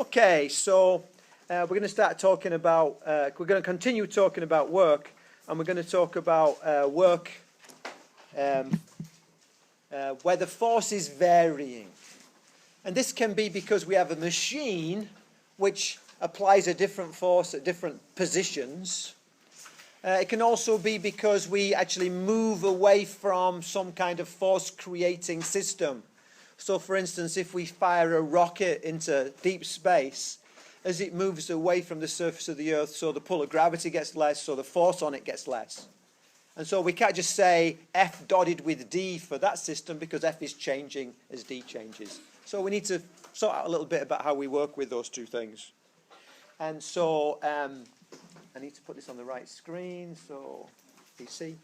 Okay, so we're going to start talking about, we're going to continue talking about work, and we're going to talk about work where the force is varying. And this can be because we have a machine which applies a different force at different positions. It can also be because we actually move away from some kind of force-creating system. So, for instance, if we fire a rocket into deep space, as it moves away from the surface of the Earth, so the pull of gravity gets less, so the force on it gets less. And so we can't just say F dotted with D for that system because F is changing as D changes. So we need to sort out a little bit about how we work with those two things. And so I need to put this on the right screen, so you see.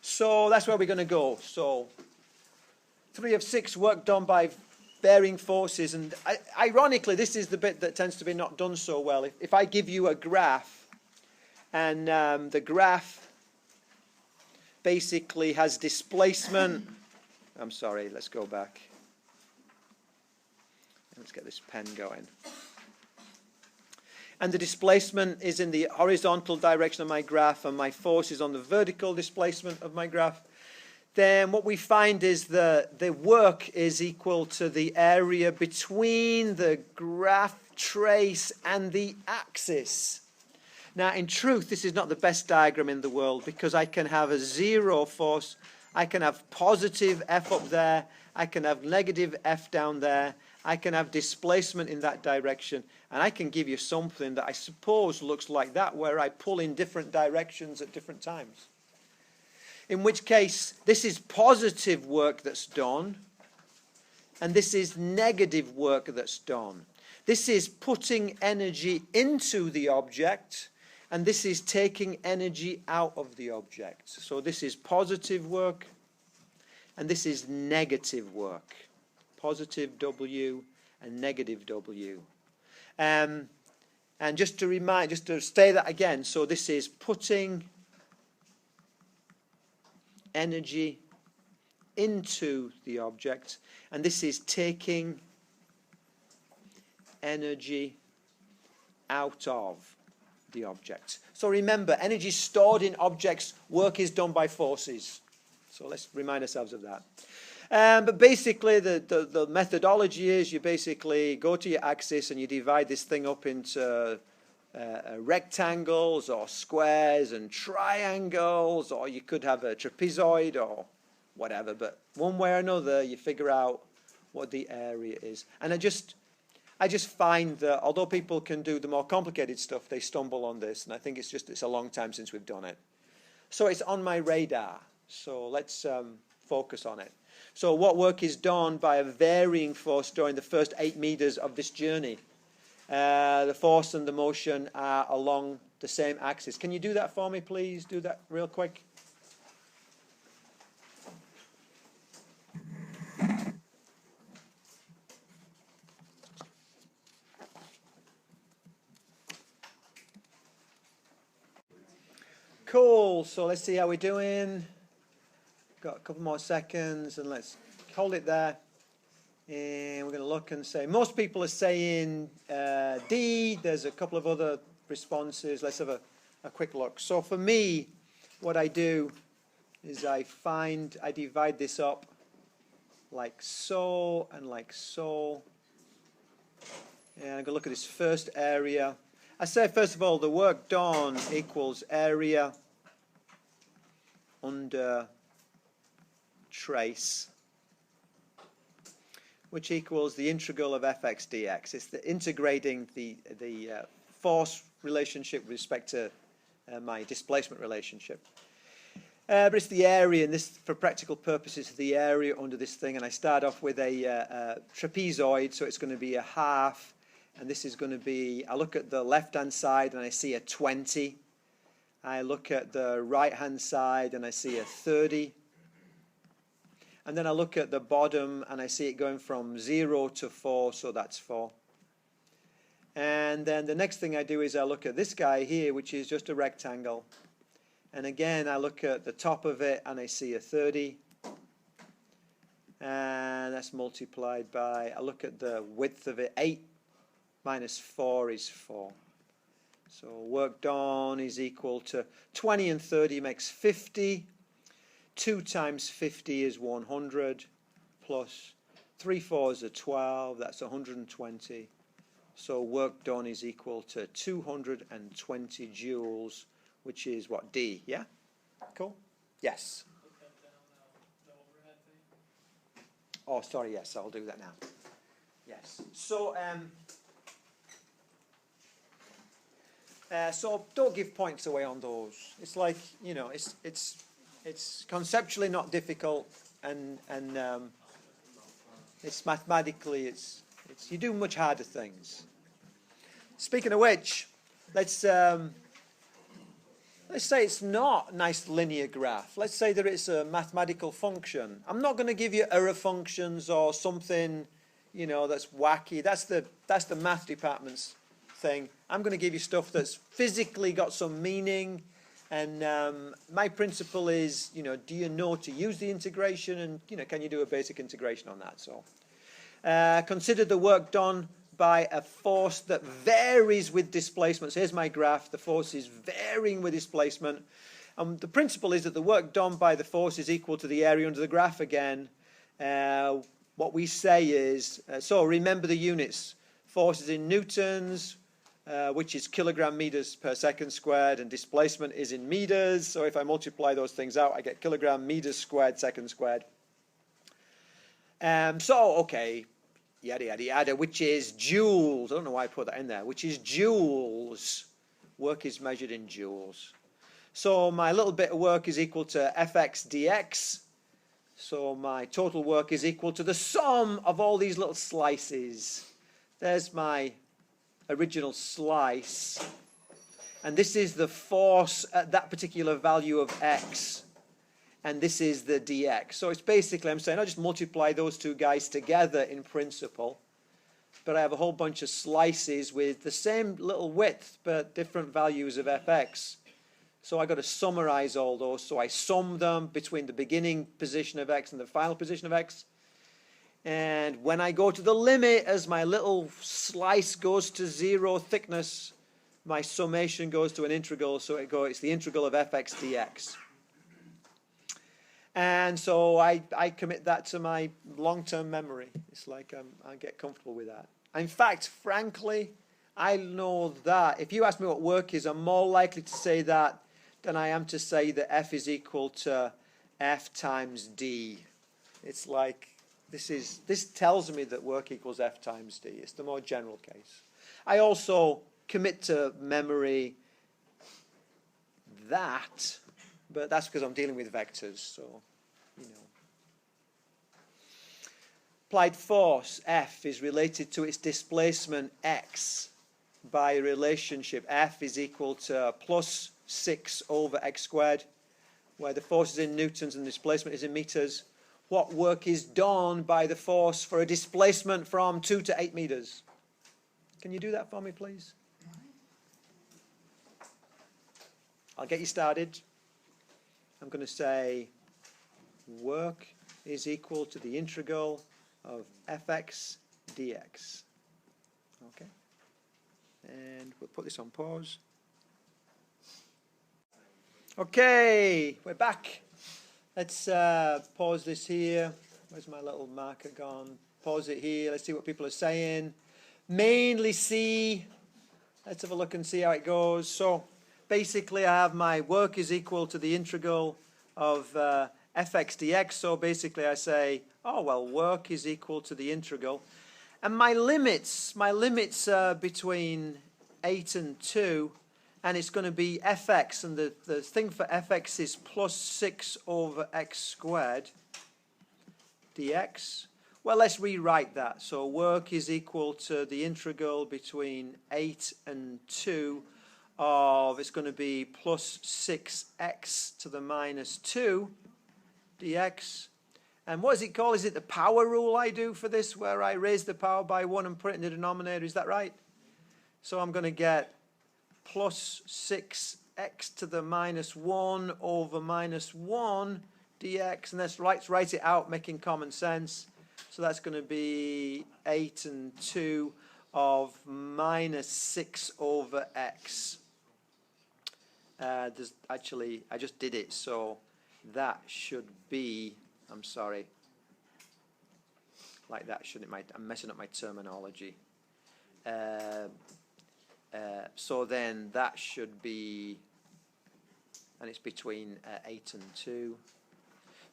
So that's where we're going to go. So 3 of 6 work done by varying forces, and ironically this is the bit that tends to be not done so well. If I give you a graph, and the graph basically has displacement, I'm sorry, let's go back. Let's get this pen going. And the displacement is in the horizontal direction of my graph, and my force is on the vertical displacement of my graph. Then what we find is that the work is equal to the area between the graph trace and the axis. Now, in truth, this is not the best diagram in the world because I can have a zero force, I can have positive F up there, I can have negative F down there, I can have displacement in that direction, and I can give you something that I suppose looks like that, where I pull in different directions at different times. In which case, this is positive work that's done, and this is negative work that's done. This is putting energy into the object, and this is taking energy out of the object. So this is positive work, and this is negative work. Positive W and negative W. And just to say that again, so this is putting energy into the object, and this is taking energy out of the object. So remember, energy stored in objects, work is done by forces. So let's remind ourselves of that. But basically, the methodology is you basically go to your axis and you divide this thing up into rectangles or squares and triangles, or you could have a trapezoid or whatever. But one way or another, you figure out what the area is. And I just find that although people can do the more complicated stuff, they stumble on this. And I think it's a long time since we've done it. So it's on my radar. So let's focus on it. So what work is done by a varying force during the first 8 meters of this journey? The force and the motion are along the same axis. Can you do that for me, please? Do that real quick. Cool. So let's see how we're doing. Got a couple more seconds, and let's hold it there. And we're going to look and say, most people are saying D. There's a couple of other responses. Let's have a quick look. So for me, what I do is I divide this up like so and like so. And I'm going to look at this first area. I say, first of all, the work done equals area under trace, which equals the integral of fx dx. It's the integrating the force relationship with respect to my displacement relationship. But it's the area, and this, for practical purposes, the area under this thing. And I start off with a trapezoid, so it's going to be a half, and this is going to be, I look at the left-hand side and I see a 20. I look at the right-hand side and I see a 30. And then I look at the bottom and I see it going from 0 to 4, so that's 4. And then the next thing I do is I look at this guy here, which is just a rectangle. And again, I look at the top of it and I see a 30. And that's multiplied by, I look at the width of it, 8. minus 4 is 4. So work done is equal to 20 and 30 makes 50. 2 times 50 is 100, plus 3 fours are 12, that's 120. So work done is equal to 220 joules, which is what, D, yeah? Cool? Yes. Oh, sorry, yes, I'll do that now. Yes. So, so don't give points away on those. It's like, you know, it's conceptually not difficult, and it's mathematically it's you do much harder things. Speaking of which, let's say it's not a nice linear graph. Let's say that it's a mathematical function. I'm not going to give you error functions or something, you know, that's wacky. That's the math department's thing. I'm going to give you stuff that's physically got some meaning. And my principle is, you know, do you know to use the integration, and, you know, can you do a basic integration on that? So consider the work done by a force that varies with displacement. So here's my graph. The force is varying with displacement. The principle is that the work done by the force is equal to the area under the graph again. What we say is, so remember the units. Force is in newtons, which is kilogram meters per second squared, and displacement is in meters. So if I multiply those things out, I get kilogram meters squared second squared. So, okay, yada, yada, yada, which is joules. I don't know why I put that in there, which is joules. Work is measured in joules. So my little bit of work is equal to Fx dx. So my total work is equal to the sum of all these little slices. There's my original slice, and this is the force at that particular value of x, and this is the dx. So it's basically, I'm saying I just multiply those two guys together in principle, but I have a whole bunch of slices with the same little width but different values of fx. So I got to summarize all those. So I sum them between the beginning position of x and the final position of x. And when I go to the limit, as my little slice goes to 0 thickness, my summation goes to an integral, so it's the integral of fx dx. And so I commit that to my long-term memory. It's like I get comfortable with that. In fact, frankly, I know that if you ask me what work is, I'm more likely to say that than I am to say that F is equal to F times D. It's like, this tells me that work equals F times D. It's the more general case. I also commit to memory that, but that's because I'm dealing with vectors, so, you know. Applied force, F, is related to its displacement, x, by a relationship. F is equal to plus 6 over x squared, where the force is in newtons and the displacement is in meters. What work is done by the force for a displacement from 2 to 8 meters? Can you do that for me, please? I'll get you started. I'm going to say work is equal to the integral of fx dx. Okay. And we'll put this on pause. Okay, we're back. Let's pause this here. Where's my little marker gone? Pause it here. Let's see what people are saying. Mainly C. Let's have a look and see how it goes. So basically I have my work is equal to the integral of fx dx. So basically I say, oh, well, work is equal to the integral. And my limits are between 8 and 2. And it's going to be fx, and the thing for fx is plus 6 over x squared dx. Well, let's rewrite that. So work is equal to the integral between 8 and 2 of, it's going to be plus 6x to the minus 2 dx. And what is it called? Is it the power rule I do for this, where I raise the power by 1 and put it in the denominator? Is that right? So I'm going to get plus 6x to the minus 1 over minus 1 dx. And let's write it out, making common sense. So that's going to be 8 and 2 of minus 6 over x. There's actually, I just did it, so that should be, I'm sorry, like that, shouldn't it? I'm messing up my terminology. So then that should be, and it's between 8 and 2.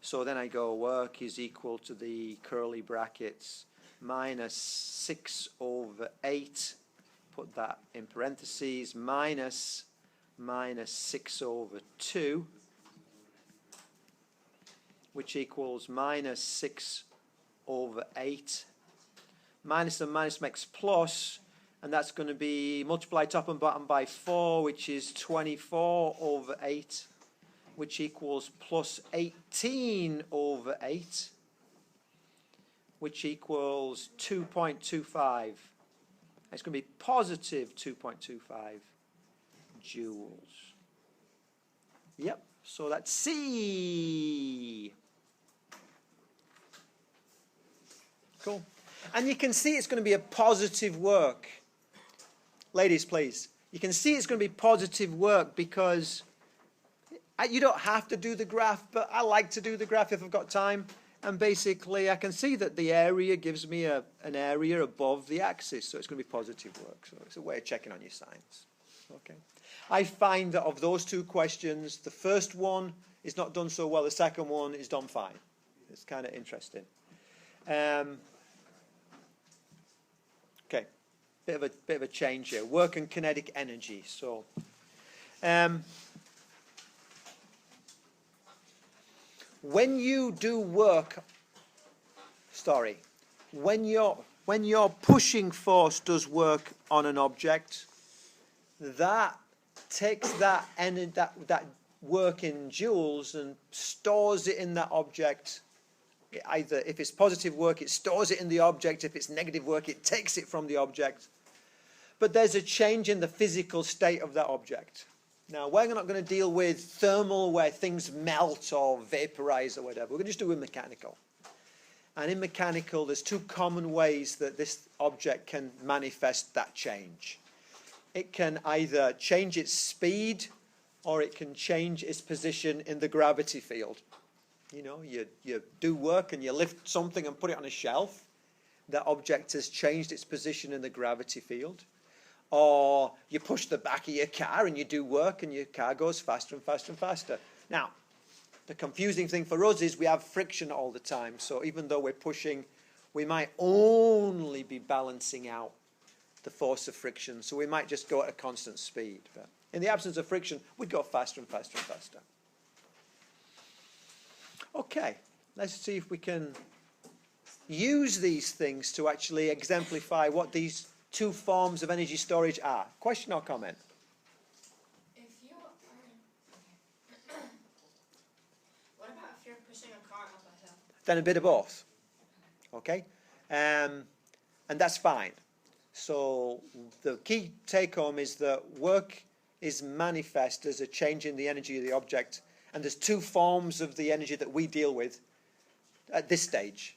So then I go work is equal to the curly brackets minus 6 over 8, put that in parentheses, minus 6 over 2, which equals minus 6 over 8. Minus and minus makes plus, and that's going to be multiply top and bottom by 4, which is 24 over 8, which equals plus 18 over 8, which equals 2.25. It's going to be positive 2.25 joules. Yep, so that's C. Cool. And you can see it's going to be a positive work. Ladies, please. You can see it's going to be positive work because you don't have to do the graph, but I like to do the graph if I've got time. And basically, I can see that the area gives me an area above the axis, so it's going to be positive work. So it's a way of checking on your signs. Okay. I find that of those two questions, the first one is not done so well. The second one is done fine. It's kind of interesting. Okay, bit of a change here. Work and kinetic energy. So, when you do work, when your pushing force does work on an object, that takes that work in joules and stores it in that object. Either if it's positive work, it stores it in the object. If it's negative work, it takes it from the object. But there's a change in the physical state of that object. Now, we're not going to deal with thermal where things melt or vaporize or whatever. We're going to just do it mechanical. And in mechanical, there's two common ways that this object can manifest that change. It can either change its speed or it can change its position in the gravity field. You know, you do work and you lift something and put it on a shelf. That object has changed its position in the gravity field. Or you push the back of your car and you do work and your car goes faster and faster and faster. Now, the confusing thing for us is we have friction all the time. So even though we're pushing, we might only be balancing out the force of friction. So we might just go at a constant speed. But in the absence of friction, we'd go faster and faster and faster. Okay, let's see if we can use these things to actually exemplify what these two forms of energy storage are. Question or comment? If you are, what about if you're pushing a car up a hill? Then a bit of both. Okay, and that's fine. So the key take home is that work is manifest as a change in the energy of the object, and there's two forms of the energy that we deal with at this stage.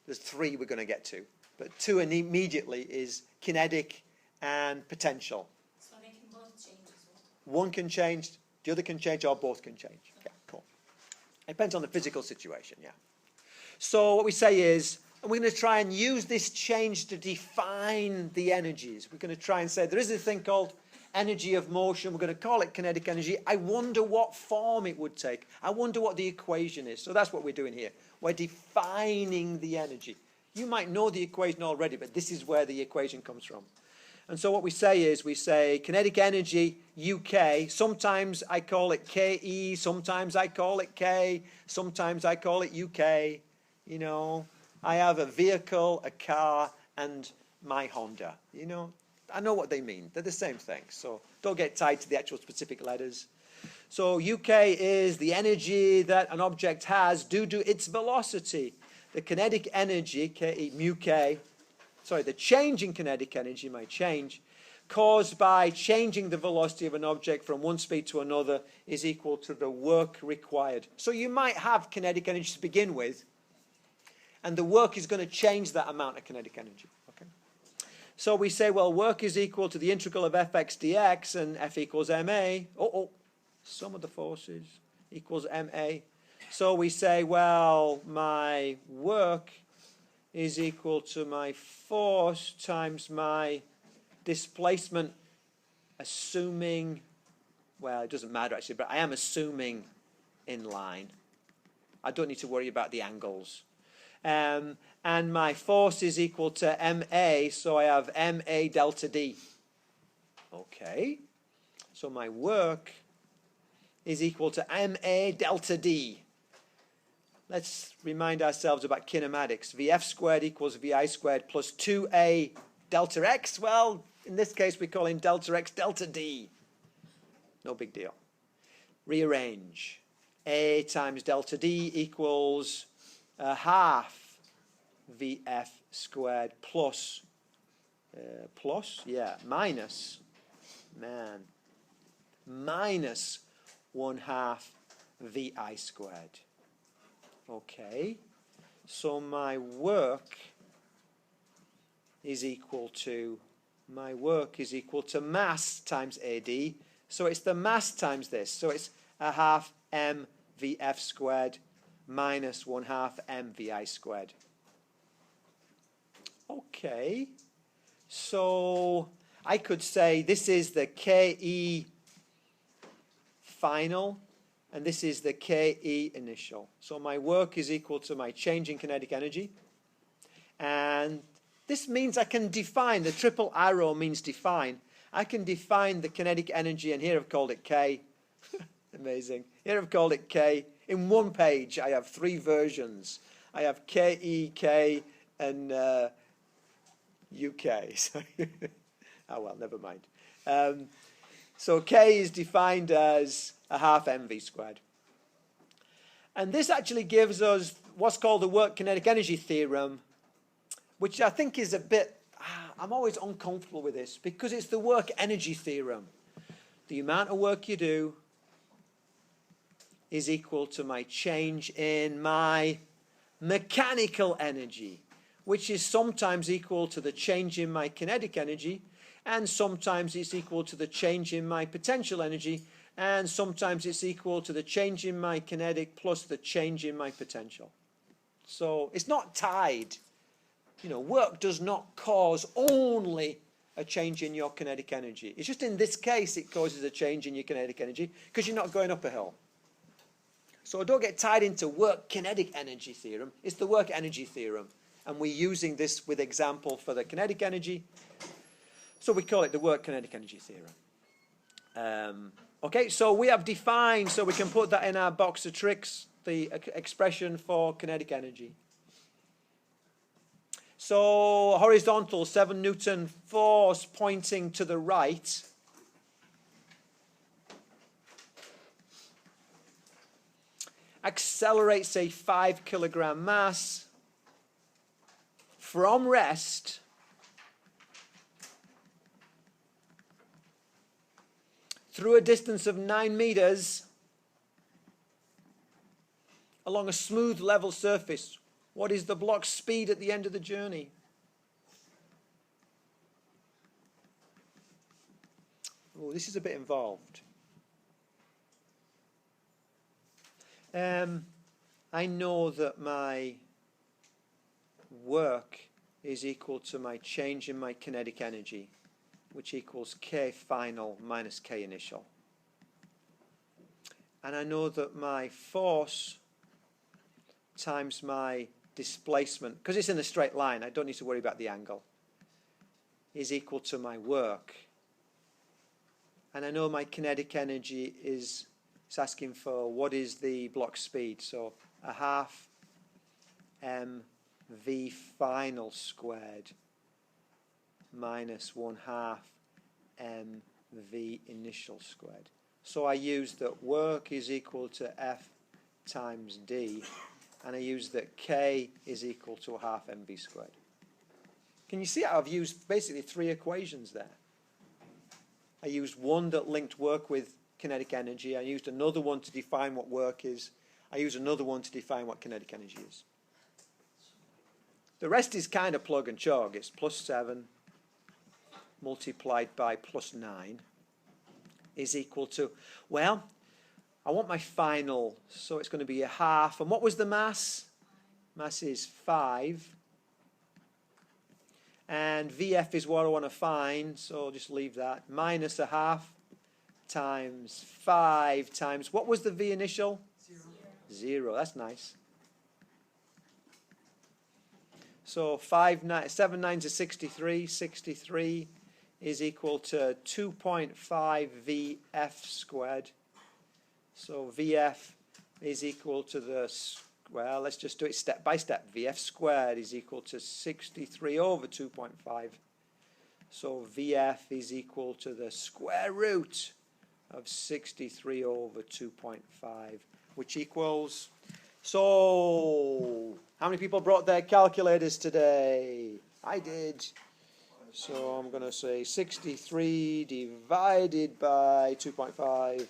There's three we're going to get to, but two immediately is kinetic and potential. So they can both change as well? One can change, the other can change, or both can change. Yeah, cool. It depends on the physical situation, yeah. So what we say is, and we're going to try and use this change to define the energies. We're going to try and say there is a thing called energy of motion. We're going to call it kinetic energy. I wonder what form it would take. I wonder what the equation is. So that's what we're doing here. We're defining the energy. You might know the equation already, but this is where the equation comes from. And so what we say is, we say kinetic energy, UK. Sometimes I call it KE. Sometimes I call it K. Sometimes I call it UK. You know, I have a vehicle, a car, and my Honda. You know, I know what they mean. They're the same thing. So don't get tied to the actual specific letters. So UK is the energy that an object has due to its velocity. The kinetic energy, Ke, mu K, the change in kinetic energy may change, caused by changing the velocity of an object from one speed to another is equal to the work required. So you might have kinetic energy to begin with, and the work is going to change that amount of kinetic energy. Okay? So we say, well, work is equal to the integral of fx dx, and F equals ma. Sum of the forces equals ma. So we say, well, my work is equal to my force times my displacement, assuming, well, it doesn't matter actually, but I am assuming in line. I don't need to worry about the angles. And my force is equal to ma, so I have ma delta d. Okay, so my work is equal to ma delta d. Let's remind ourselves about kinematics. Vf squared equals vi squared plus 2a delta x. Well, in this case, we call in delta x delta d. No big deal. Rearrange. A times delta d equals a half vf squared plus, minus 1/2 vi squared. Okay, so my work is equal to mass times AD. So it's the mass times this. So it's a half m vf squared minus 1/2 m vi squared. Okay, so I could say this is the KE final, and this is the KE initial. So my work is equal to my change in kinetic energy. And this means I can define, the triple arrow means define. I can define the kinetic energy, and here I've called it K. Amazing. Here I've called it K. In one page, I have 3 versions. I have KE, K, and UK. Oh, well, never mind. So K is defined as a half mv squared. And this actually gives us what's called the work kinetic energy theorem, which I think is a bit, I'm always uncomfortable with this because it's the work energy theorem. The amount of work you do is equal to my change in my mechanical energy, which is sometimes equal to the change in my kinetic energy, and sometimes it's equal to the change in my potential energy, and sometimes it's equal to the change in my kinetic plus the change in my potential. So it's not tied. You know, work does not cause only a change in your kinetic energy. It's just in this case it causes a change in your kinetic energy because you're not going up a hill. So don't get tied into work kinetic energy theorem. It's the work energy theorem. And we're using this with example for the kinetic energy. So we call it the work kinetic energy theorem. Okay, so we have defined, so we can put that in our box of tricks, the expression for kinetic energy. So horizontal 7 Newton force pointing to the right accelerates a 5 kilogram mass from rest through a distance of 9 meters along a smooth level surface. What is the block's speed at the end of the journey? Oh, this is a bit involved. I know that my work is equal to my change in my kinetic energy, which equals K final minus K initial. And I know that my force times my displacement, because it's in a straight line, I don't need to worry about the angle, is equal to my work. And I know my kinetic energy is, it's asking for what is the block speed. So a half mv final squared minus 1/2 mv initial squared. So I use that work is equal to F times D, and I use that K is equal to a half mv squared. Can you see how I've used basically 3 equations there? I used one that linked work with kinetic energy. I used another one to define what work is. I use another one to define what kinetic energy is. The rest is kind of plug and chug. It's plus 7 multiplied by plus 9 is equal to, well, I want my final, so it's going to be a half. And what was the mass? Mass is 5. And VF is what I want to find, so I'll just leave that. Minus a half times 5 times, what was the V initial? 0. That's nice. So 7 9s are 63. 63 is equal to 2.5 VF squared. So VF is equal to the, well, let's just do it step by step. VF squared is equal to 63 over 2.5. So VF is equal to the square root of 63 over 2.5, which equals, so how many people brought their calculators today? I did. So I'm going to say 63 divided by 2.5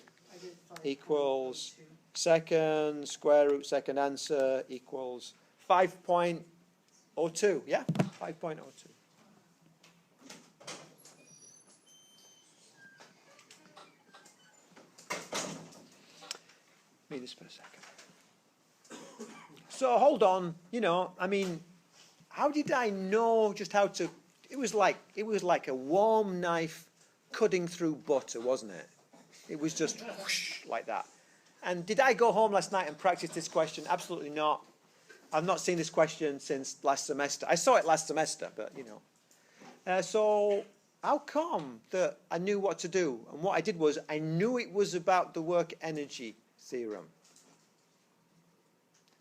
equals second square root second answer equals 5.02. Yeah, 5.02. Me this for a second. So hold on, I mean, how did I know just how to? It was like a warm knife cutting through butter, wasn't it? It was just whoosh, like that. And did I go home last night and practice this question? Absolutely not. I've not seen this question since last semester. I saw it last semester, but so how come that I knew what to do? And what I did was I knew it was about the work energy theorem.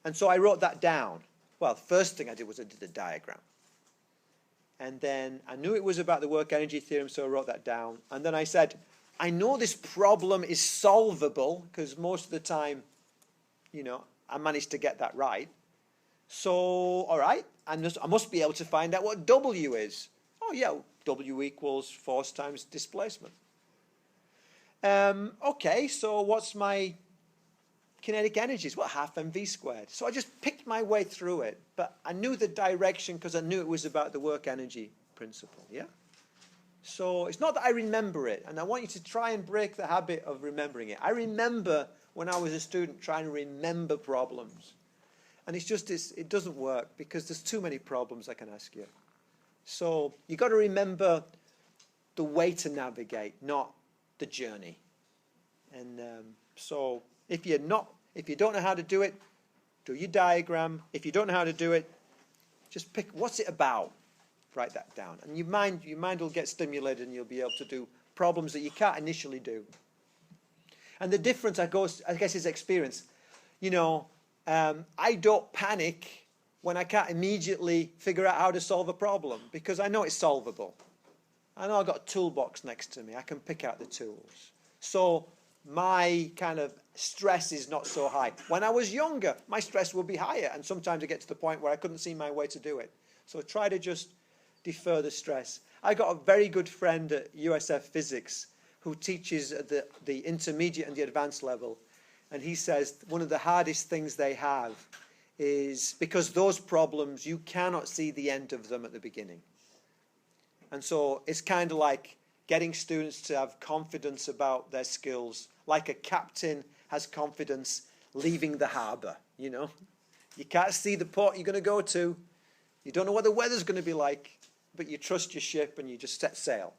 And so I wrote that down. Well, the first thing I did was I did a diagram. And then I knew it was about the work energy theorem, so I wrote that down. And then I said, I know this problem is solvable, because most of the time, I managed to get that right. So, all right, I must be able to find out what W is. Oh, yeah, W equals force times displacement. Okay, so what's my kinetic energies? Well, half mv squared. So I just picked my way through it, but I knew the direction because I knew it was about the work energy principle, yeah? So it's not that I remember it, and I want you to try and break the habit of remembering it. I remember when I was a student trying to remember problems, and it doesn't work because there's too many problems I can ask you. So you've got to remember the way to navigate, not the journey. And so if you don't know how to do it, do your diagram. If you don't know how to do it, just pick what's it about. Write that down, and your mind will get stimulated, and you'll be able to do problems that you can't initially do. And the difference, I guess, is experience. I don't panic when I can't immediately figure out how to solve a problem because I know it's solvable. I know I've got a toolbox next to me. I can pick out the tools. So my kind of stress is not so high. When I was younger, my stress would be higher, and sometimes I get to the point where I couldn't see my way to do it. So try to just defer the stress. I got a very good friend at USF Physics who teaches at the intermediate and the advanced level. And he says one of the hardest things they have is because those problems, you cannot see the end of them at the beginning. And so it's kind of like getting students to have confidence about their skills, like a captain has confidence leaving the harbor, You can't see the port you're going to go to. You don't know what the weather's going to be like, but you trust your ship and you just set sail.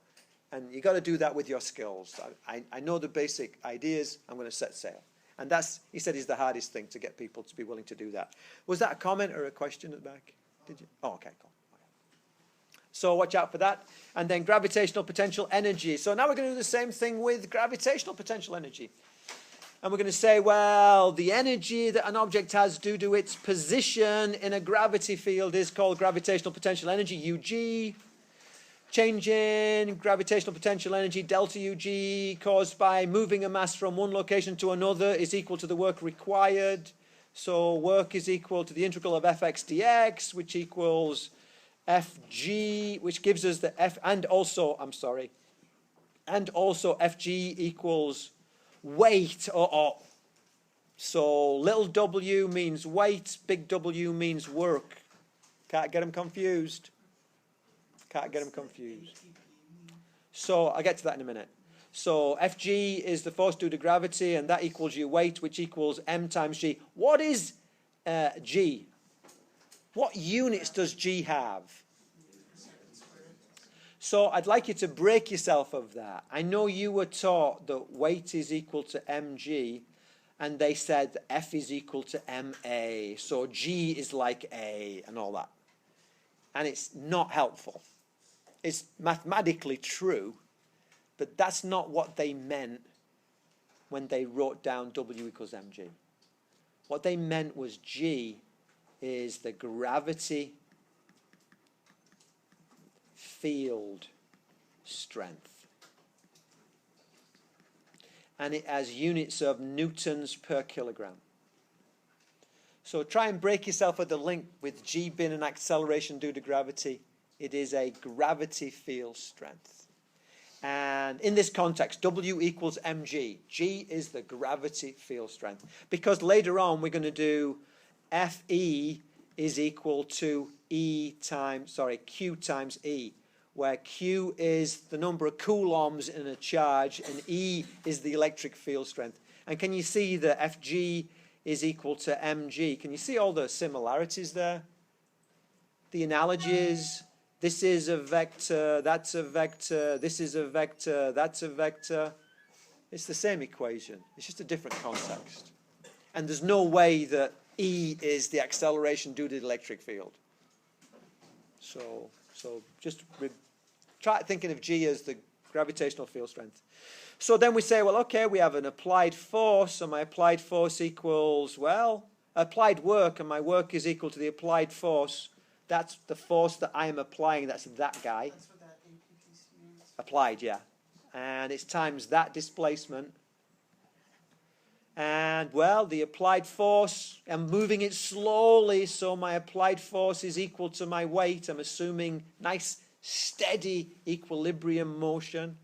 And you got to do that with your skills. I know the basic ideas. I'm going to set sail. And that's, he said, is the hardest thing to get people to be willing to do that. Was that a comment or a question at the back? Did you? Oh, okay, cool. So watch out for that. And then gravitational potential energy. So now we're going to do the same thing with gravitational potential energy. And we're going to say, well, the energy that an object has due to its position in a gravity field is called gravitational potential energy, UG. Change in gravitational potential energy, delta UG, caused by moving a mass from one location to another is equal to the work required. So work is equal to the integral of fx dx, which equals Fg, which gives us the F, and also Fg equals weight, so little w means weight, big W means work. Can't get them confused. So I'll get to that in a minute. So Fg is the force due to gravity, and that equals your weight, which equals m times g. What is g? What units does g have? So I'd like you to break yourself of that. I know you were taught that weight is equal to mg, and they said F is equal to ma. So g is like a and all that. And it's not helpful. It's mathematically true, but that's not what they meant when they wrote down W equals mg. What they meant was G is the gravity field strength. And it has units of newtons per kilogram. So try and break yourself at the link with G being an acceleration due to gravity. It is a gravity field strength. And in this context, W equals mg. G is the gravity field strength. Because later on we're going to do Fe is equal to Q times E, where Q is the number of coulombs in a charge and E is the electric field strength. And can you see that Fg is equal to mg? Can you see all the similarities there? The analogy is, this is a vector, that's a vector, this is a vector, that's a vector. It's the same equation. It's just a different context. And there's no way that E is the acceleration due to the electric field. So just try thinking of G as the gravitational field strength. So then we say, well, okay, we have an applied force, so my applied force equals, well, applied work, and my work is equal to the applied force. That's the force that I am applying. That's that guy. That's what that APPC means. Applied, yeah. And it's times that displacement. And, well, the applied force, I'm moving it slowly, so my applied force is equal to my weight. I'm assuming nice, steady equilibrium motion.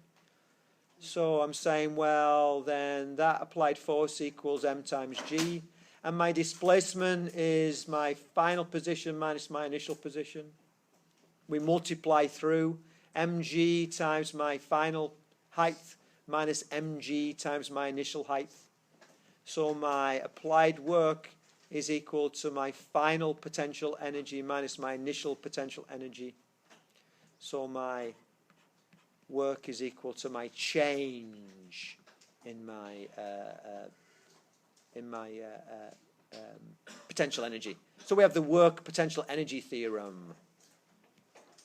So I'm saying, well, then that applied force equals m times g. And my displacement is my final position minus my initial position. We multiply through mg times my final height minus mg times my initial height. So my applied work is equal to my final potential energy minus my initial potential energy. So my work is equal to my change in my potential energy. So we have the work potential energy theorem.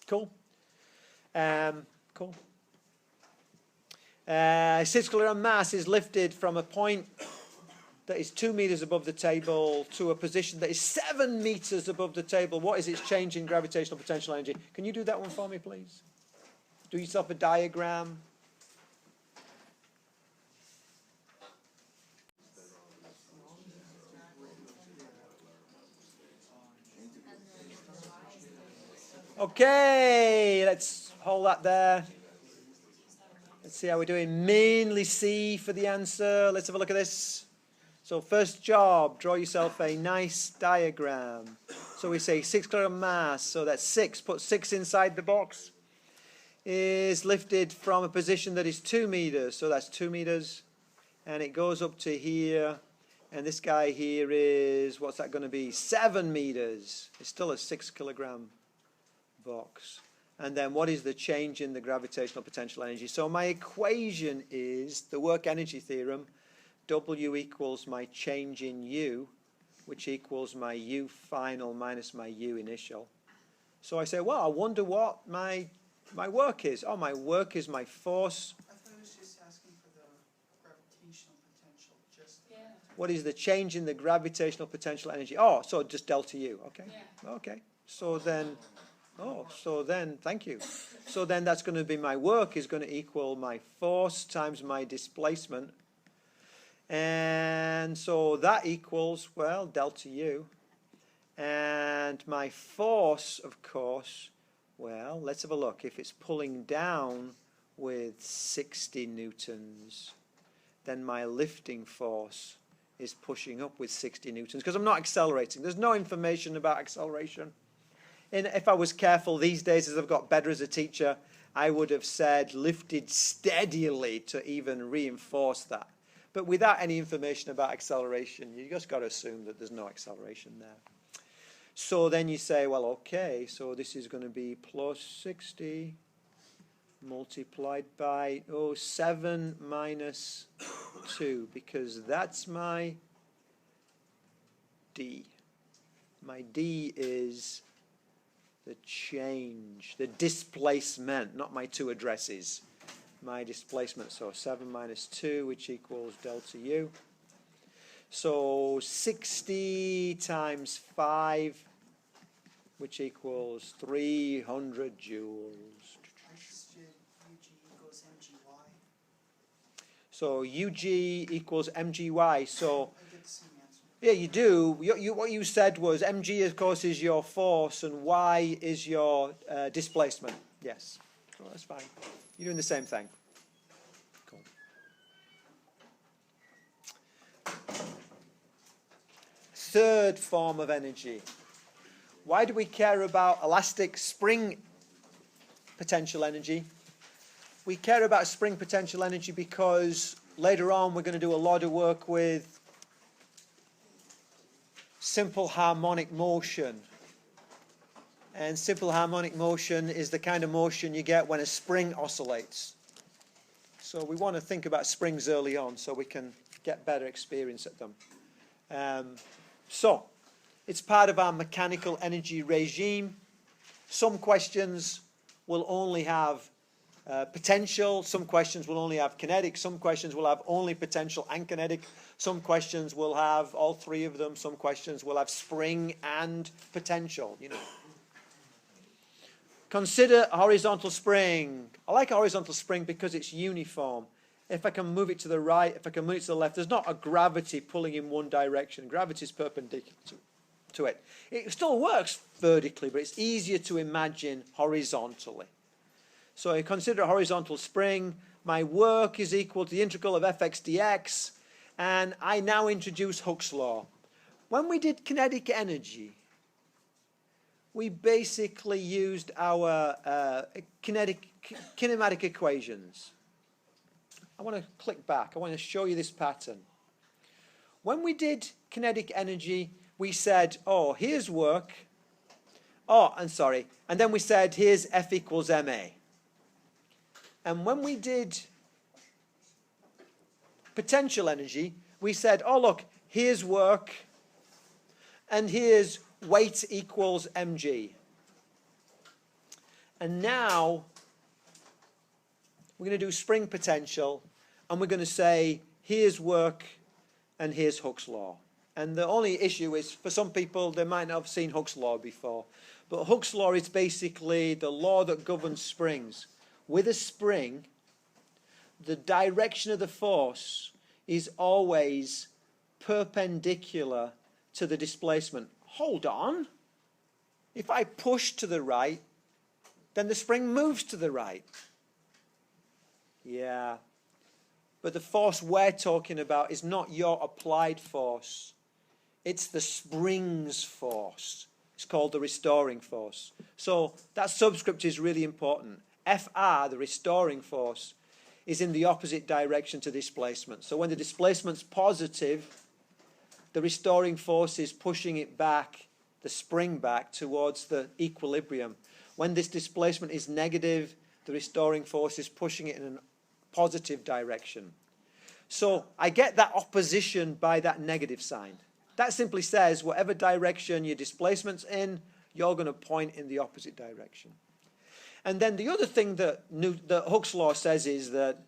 Cool? Cool. Circular mass is lifted from a point that is 2 meters above the table to a position that is 7 meters above the table. What is its change in gravitational potential energy? Can you do that one for me, please? Do yourself a diagram. Okay, let's hold that there. Let's see how we're doing. Mainly C for the answer. Let's have a look at this. So first job, draw yourself a nice diagram. So we say 6 kilogram mass, so that's 6. Put 6 inside the box. Is lifted from a position that is 2 meters, so that's 2 meters. And it goes up to here. And this guy here is, what's that going to be? 7 meters. It's still a 6 kilogram box. And then what is the change in the gravitational potential energy? So my equation is the work energy theorem. W equals my change in U, which equals my U final minus my U initial. So I say, well, I wonder what my work is. Oh, my work is my force. I thought it was just asking for the gravitational potential. Just Yeah. What is the change in the gravitational potential energy? Oh, so just delta U. Okay. Yeah. Okay. So then, thank you. So then that's going to be my work is going to equal my force times my displacement. And so that equals, well, delta U. And my force, of course, well, let's have a look. If it's pulling down with 60 newtons, then my lifting force is pushing up with 60 newtons because I'm not accelerating. There's no information about acceleration. And if I was careful these days, as I've got better as a teacher, I would have said lifted steadily to even reinforce that. But without any information about acceleration, you just got to assume that there's no acceleration there. So then you say, well, okay, so this is going to be plus 60 multiplied by 7 minus 2, because that's my D. My D is the change, the displacement, not my two addresses. My displacement, so 7 minus 2, which equals delta U. So 60 times 5, which equals 300 joules. UG equals MGY. So UG equals MGY. So I get the same answer. yeah, you do. What you said was mg, of course, is your force, and y is your displacement. Yes, so that's fine. You're doing the same thing. Cool. Third form of energy. Why do we care about elastic spring potential energy? We care about spring potential energy because later on we're going to do a lot of work with simple harmonic motion. And simple harmonic motion is the kind of motion you get when a spring oscillates. So we want to think about springs early on so we can get better experience at them. So it's part of our mechanical energy regime. Some questions will only have potential, some questions will only have kinetic, some questions will have only potential and kinetic, some questions will have all three of them, some questions will have spring and potential, you know. Consider a horizontal spring. I like a horizontal spring because it's uniform. If I can move it to the right, if I can move it to the left, there's not a gravity pulling in one direction. Gravity is perpendicular to it. It still works vertically, but it's easier to imagine horizontally. So I consider a horizontal spring. My work is equal to the integral of fx dx, and I now introduce Hooke's law. When we did kinetic energy, we basically used our kinematic equations. I want to click back. I want to show you this pattern. When we did kinetic energy, we said, oh, here's work. Oh, and sorry. And then we said, here's F equals ma. And when we did potential energy, we said, oh, look, here's work. And here's weight equals mg. And now we're going to do spring potential, and we're going to say, here's work, and here's Hooke's law. And the only issue is, for some people, they might not have seen Hooke's law before. But Hooke's law is basically the law that governs springs. With a spring, the direction of the force is always perpendicular to the displacement. Hold on. If I push to the right, then the spring moves to the right. Yeah. But the force we're talking about is not your applied force. It's the spring's force. It's called the restoring force. So that subscript is really important. Fr, the restoring force, is in the opposite direction to displacement. So when the displacement's positive, the restoring force is pushing it back, the spring back, towards the equilibrium. When this displacement is negative, the restoring force is pushing it in a positive direction. So I get that opposition by that negative sign. That simply says whatever direction your displacement's in, you're going to point in the opposite direction. And then the other thing that Hooke's law says is that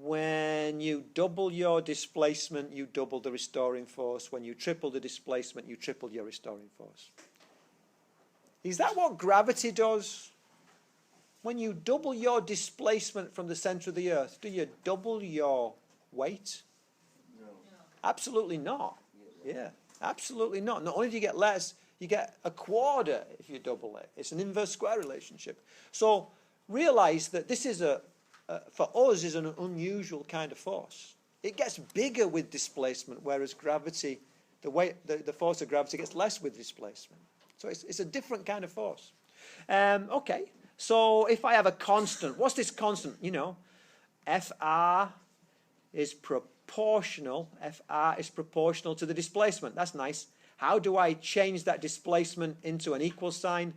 when you double your displacement, you double the restoring force. When you triple the displacement, you triple your restoring force. Is that what gravity does? When you double your displacement from the center of the Earth, do you double your weight? No. Absolutely not. Yeah, absolutely not. Not only do you get less, you get a quarter if you double it. It's an inverse square relationship. So realize that this is for us, is an unusual kind of force. It gets bigger with displacement, whereas gravity, the force of gravity gets less with displacement. So it's a different kind of force. Okay, So if I have a constant, what's this constant? You know, FR is proportional. FR is proportional to the displacement. That's nice. How do I change that displacement into an equal sign?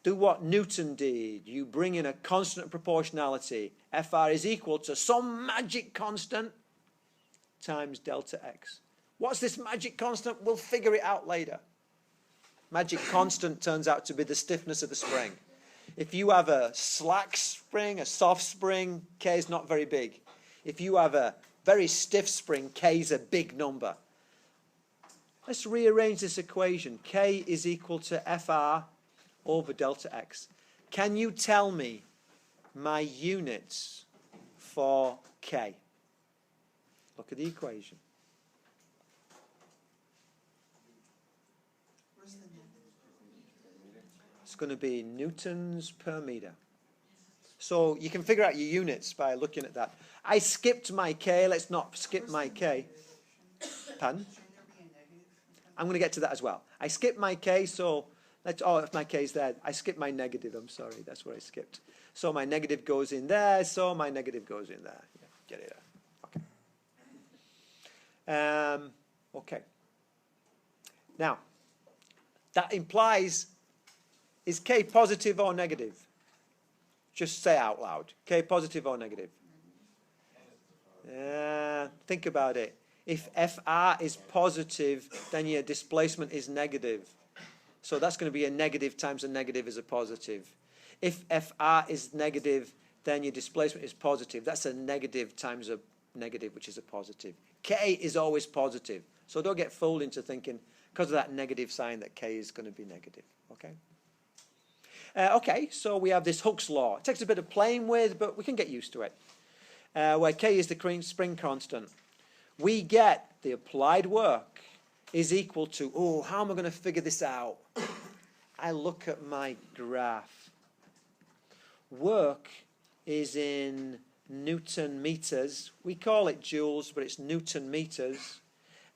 Do what Newton did. You bring in a constant proportionality. FR is equal to some magic constant times delta X. What's this magic constant? We'll figure it out later. Magic constant turns out to be the stiffness of the spring. If you have a slack spring, a soft spring, K is not very big. If you have a very stiff spring, K is a big number. Let's rearrange this equation. K is equal to FR over delta X. Can you tell me my units for K? Look at the equation. Where's the negative? It's going to be newtons per meter. So you can figure out your units by looking at that. I skipped my K. Let's not skip my K. Pardon? Shouldn't there be a negative? I'm going to get to that as well. I skipped my K, so let's, oh, if my K is there, I skipped my negative. I'm sorry, that's where I skipped. So my negative goes in there, so my negative goes in there. Yeah, get it there. Okay. Okay. Now, that implies, is K positive or negative? Just say out loud. K positive or negative? Think about it. If FR is positive, then your displacement is negative. So that's going to be a negative times a negative is a positive. If FR is negative, then your displacement is positive. That's a negative times a negative, which is a positive. K is always positive. So don't get fooled into thinking, because of that negative sign, that K is going to be negative. Okay? Okay, so we have this Hooke's law. It takes a bit of playing with, but we can get used to it. Where K is the spring constant. We get the applied work is equal to, oh, how am I going to figure this out? I look at my graph. Work is in Newton meters. We call it joules, but it's Newton meters.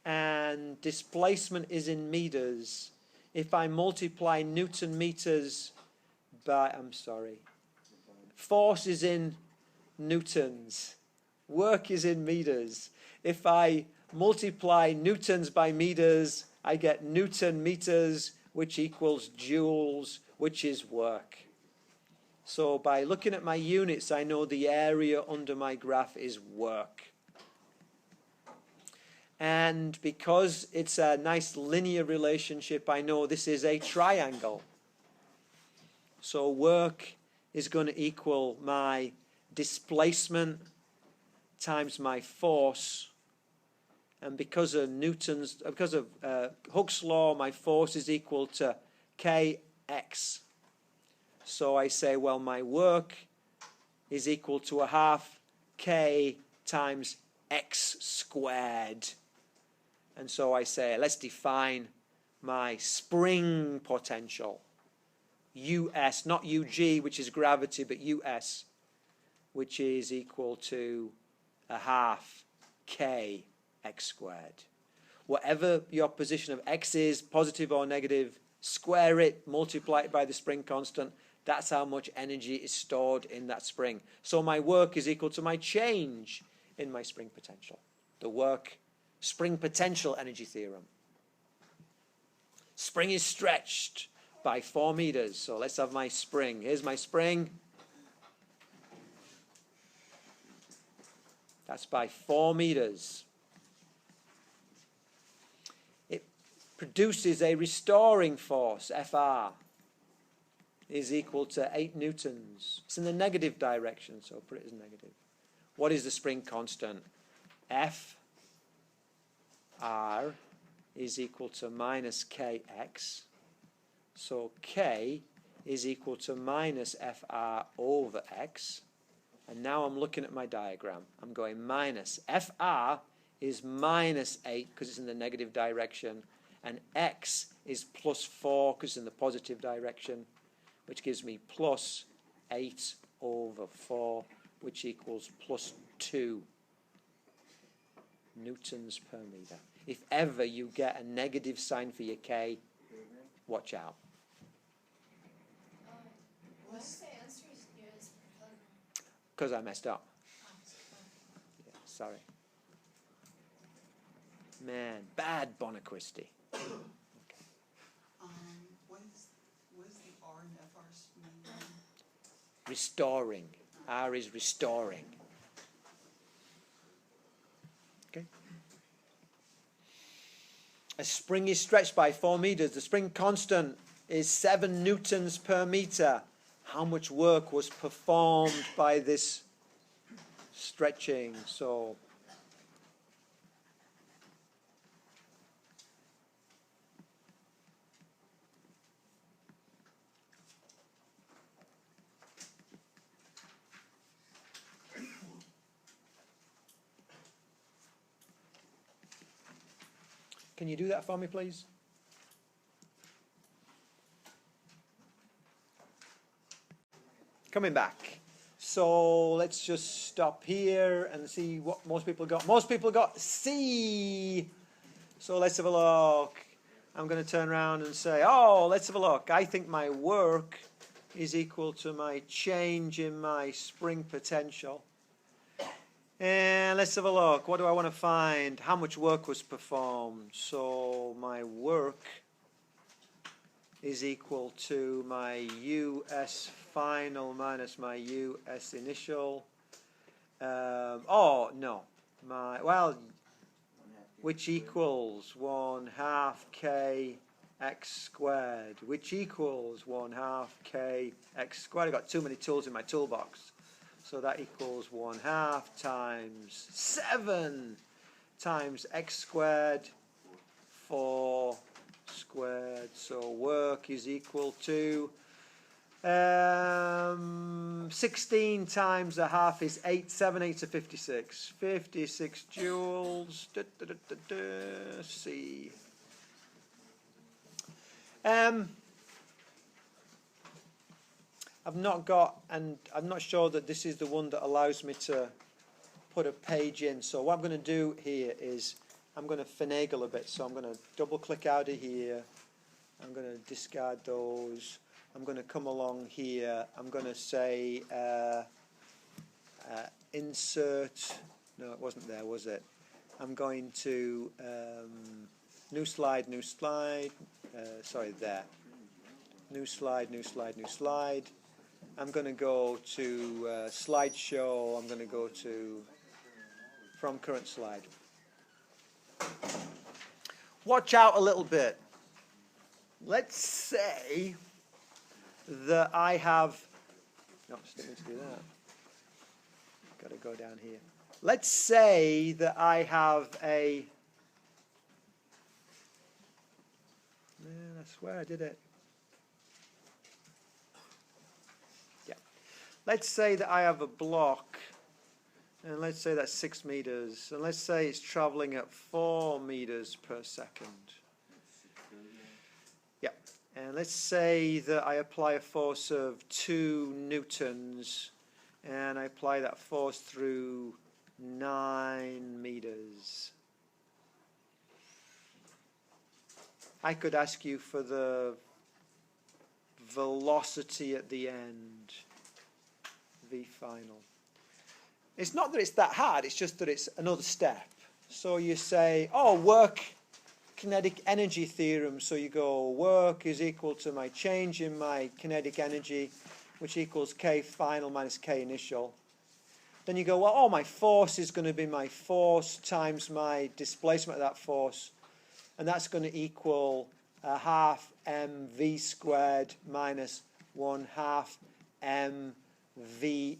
And displacement is in meters. If I multiply Newton meters by, force is in newtons. Work is in meters. If I multiply newtons by meters, I get Newton meters, which equals joules, which is work. So by looking at my units, I know the area under my graph is work. And because it's a nice linear relationship, I know this is a triangle. So work is going to equal my displacement times my force. And because of Hooke's law, my force is equal to kx. So I say, well, my work is equal to a half k times x squared. And so I say, let's define my spring potential. US, not UG, which is gravity, but US, which is equal to a half k x squared. Whatever your position of x is, positive or negative, square it, multiply it by the spring constant. That's how much energy is stored in that spring. So my work is equal to my change in my spring potential. The work, spring potential energy theorem. Spring is stretched by 4 meters. So let's have my spring. Here's my spring. That's by 4 meters. It produces a restoring force, Fr, is equal to 8 newtons. It's in the negative direction, so put it as negative. What is the spring constant? F R is equal to minus kx. So K is equal to minus FR over X. And now I'm looking at my diagram. I'm going minus. FR is minus 8 because it's in the negative direction. And X is plus 4 because it's in the positive direction, which gives me plus 8 over 4, which equals plus 2 newtons per meter. If ever you get a negative sign for your K, watch out. Why does the answer is units per kilogram? Because I messed up. Oh, Yeah, sorry. Man, bad Bonaquisti. What is the R and FR mean? Restoring. R is restoring. Okay. A spring is stretched by 4 meters. The spring constant is 7 newtons per meter. How much work was performed by this stretching? So can you do that for me, please? Coming back. So let's just stop here and see what most people got. Most people got C. So let's have a look. I'm going to turn around and say, oh, let's have a look. I think my work is equal to my change in my spring potential. And let's have a look. What do I want to find? How much work was performed? So my work is equal to my US final minus my US initial. Oh, no. Which equals 1/2 k x squared, which equals 1/2 k x squared. I've got too many tools in my toolbox. So that equals 1/2 times 7 times x squared, 4 squared. So work is equal to 16 times a half is 8. 7 8s are 56. 56 joules. C. I've not got, and I'm not sure that this is the one that allows me to put a page in. So what I'm going to do here is I'm going to finagle a bit. So I'm going to double click out of here. I'm going to discard those. I'm going to come along here. I'm going to say insert. No, it wasn't there, was it? I'm going to new slide, new slide. Sorry, there. New slide, new slide, new slide. I'm going to go to slideshow. I'm going to go to from current slide. Watch out a little bit. Let's say that I have. No, still need to do that. Got to go down here. Let's say that I have a. Man, I swear I did it. Yeah. Let's say that I have a block, and let's say that's 6 meters, and let's say it's traveling at 4 meters per second. Yeah. And let's say that I apply a force of 2 newtons, and I apply that force through 9 meters. I could ask you for the velocity at the end, V final. It's not that it's that hard, it's just that it's another step. So you say, oh, work kinetic energy theorem. So you go, work is equal to my change in my kinetic energy, which equals K final minus K initial. Then you go, well, oh, my force is going to be my force times my displacement of that force. And that's going to equal 1/2 mv squared minus 1/2 mv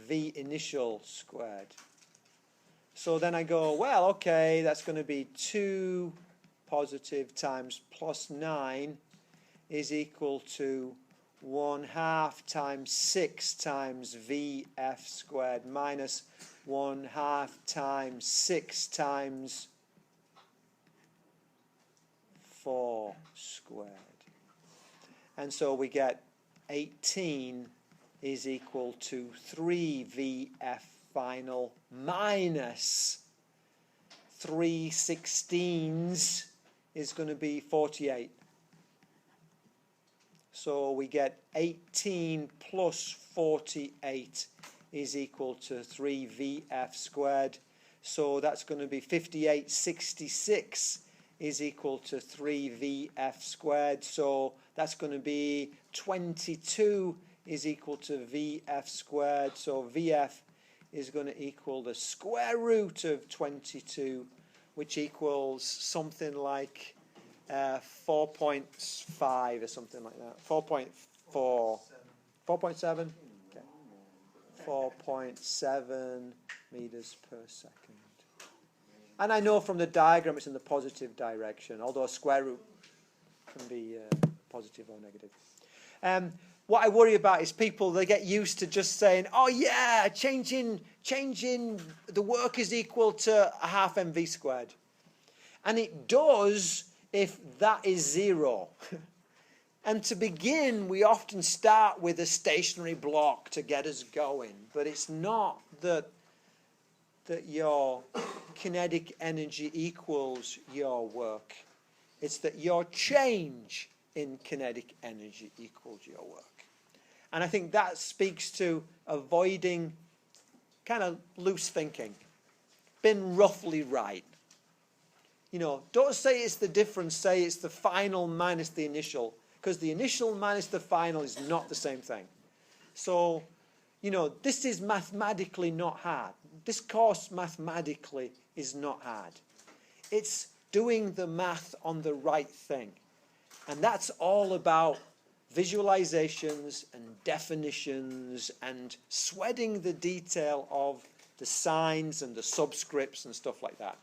v initial squared. So then I go, well, okay, that's going to be 2 positive times plus 9 is equal to 1/2 times 6 times vf squared minus 1/2 times 6 times 4 squared. And so we get 18 is equal to 3vf final minus 3/16 is going to be 48. So we get 18 plus 48 is equal to 3VF squared. So that's going to be 5866 is equal to 3VF squared. So that's going to be 22 is equal to VF squared. So VF is going to equal the square root of 22, which equals something like 4.5 or something like that. 4.4. 4.7? Okay. 4.7 meters per second. And I know from the diagram it's in the positive direction, although a square root can be positive or negative. What I worry about is people, they get used to just saying, oh yeah, changing the work is equal to a half mv squared. And it does if that is 0. And to begin, we often start with a stationary block to get us going. But it's not that your kinetic energy equals your work. It's that your change in kinetic energy equals your work. And I think that speaks to avoiding kind of loose thinking. Been roughly right. You know, don't say it's the difference, say it's the final minus the initial, because the initial minus the final is not the same thing. So, you know, this is mathematically not hard. This course mathematically is not hard. It's doing the math on the right thing. And that's all about visualizations and definitions and sweating the detail of the signs and the subscripts and stuff like that.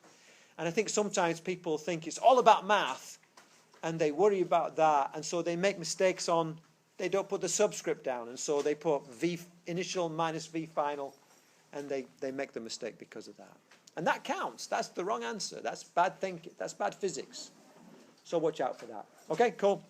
And I think sometimes people think it's all about math and they worry about that, and so they make mistakes on, they don't put the subscript down, and so they put V initial minus V final, and they make the mistake because of that. And that counts. That's the wrong answer. That's bad thinking. That's bad physics. So watch out for that. Okay, cool.